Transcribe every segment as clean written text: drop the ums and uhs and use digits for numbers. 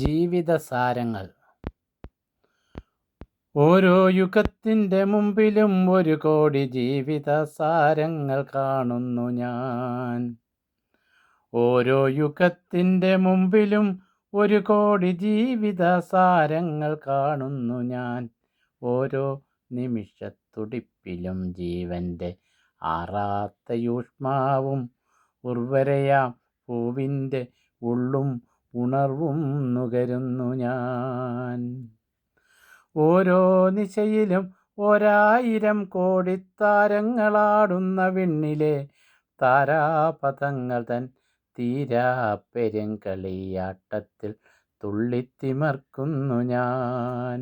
ജീവിതസാരങ്ങൾ. ഓരോ യുഗത്തിൻ്റെ മുമ്പിലും ഒരു കോടി ജീവിതസാരങ്ങൾ കാണുന്നു ഞാൻ. ഓരോ യുഗത്തിൻ്റെ മുമ്പിലും ഒരു കോടി ജീവിതസാരങ്ങൾ കാണുന്നു ഞാൻ. ഓരോ നിമിഷത്തുടിപ്പിലും ജീവൻ്റെ ആറാത്ത യൂഷ്മാവും ഉർവരയാം പൂവിൻ്റെ ഉള്ളും ഉണർവും നുകരുന്നു ഞാൻ. ഓരോ നിശയിലും 1000 കോടി താരങ്ങളാടുന്ന വിണ്ണിലെ താരാപഥങ്ങൾ തൻ തീരാ പെരുങ്കളിയാട്ടത്തിൽ തുള്ളിത്തിമർക്കുന്നു ഞാൻ.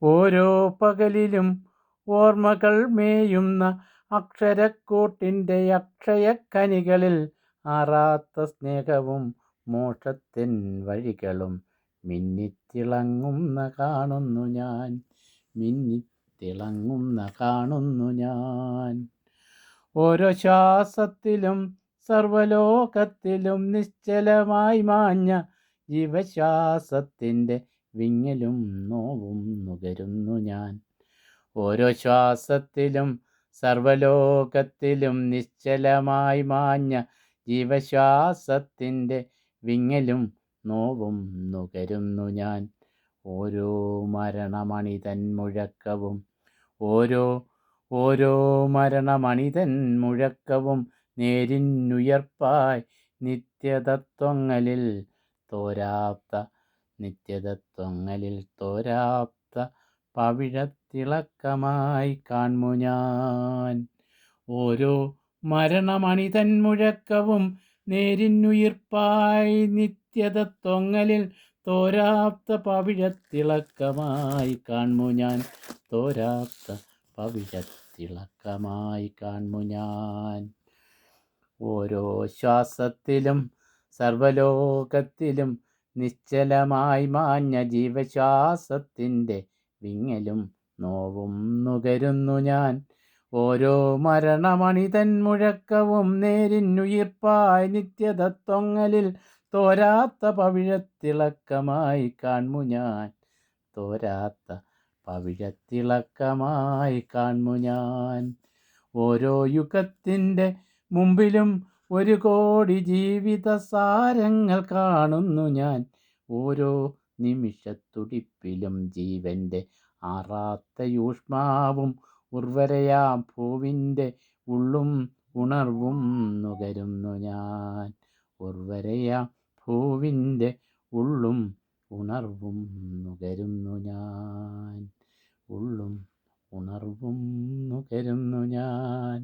ഓരോ പകലിലും ഓർമ്മകൾ മേയുന്ന അക്ഷരക്കൂട്ടിൻ്റെ അക്ഷയക്കനികളിൽ ആറാത്ത സ്നേഹവും മോക്ഷത്തിൻ വഴികളും മിന്നിത്തിളങ്ങുന്ന കാണുന്നു ഞാൻ. മിന്നിത്തിളങ്ങുന്ന കാണുന്നു ഞാൻ. ഓരോ ശ്വാസത്തിലും സർവലോകത്തിലും നിശ്ചലമായി മാഞ്ഞ ജീവശ്വാസത്തിൻ്റെ വിങ്ങലും നോവും നുകരുന്നു ഞാൻ. ഓരോ ശ്വാസത്തിലും സർവലോകത്തിലും നിശ്ചലമായി മാഞ്ഞ ജീവശ്വാസത്തിൻ്റെ വിങ്ങലും നോവും നുകരുന്നു ഞാൻ. ഓരോ മരണമണിതൻ മുഴക്കവും ഓരോ മരണമണിതൻ മുഴക്കവും നേരിന്നുയർപ്പായി നിത്യതത്വങ്ങളിൽ തോരാത്ത പവിഴത്തിളക്കമായി കാൺമു ഞാൻ. ഓരോ മരണമണിതൻ മുഴക്കവും നേരിന്നുയിർപ്പായി നിത്യതത്വങ്ങളിൽ തോരാത്ത പവിഴത്തിളക്കമായി കാൺമു ഞാൻ. തോരാത്ത പവിഴത്തിളക്കമായി കാൺമു ഞാൻ. ഓരോ ശ്വാസത്തിലും സർവലോകത്തിലും നിശ്ചലമായി മാഞ്ഞ ജീവശ്വാസത്തിൻ്റെ വിങ്ങലും നോവും നുകരുന്നു ഞാൻ. ഓരോ മരണമണിതൻ മുഴക്കവും നേരിന്നുയിർപ്പായി നിത്യതത്വങ്ങളിൽ തോരാത്ത പവിഴത്തിളക്കമായി കാൺമു ഞാൻ. തോരാത്ത പവിഴത്തിളക്കമായി കാൺമു ഞാൻ. ഓരോ യുഗത്തിൻ്റെ മുമ്പിലും ഒരു കോടി ജീവിതസാരങ്ങൾ കാണുന്നു ഞാൻ. ഓരോ നിമിഷത്തുടിപ്പിലും ജീവൻ്റെ ആറാത്ത യൂഷ്മാവും ഉർവരയാം പൂവിൻ്റെ ഉള്ളും ഉണർവും നുകരുന്നു ഞാൻ. ഉർവരയാം പൂവിൻ്റെ ഉള്ളും ഉണർവും നുകരുന്നു ഞാൻ. ഉള്ളും ഉണർവും നുകരുന്നു ഞാൻ.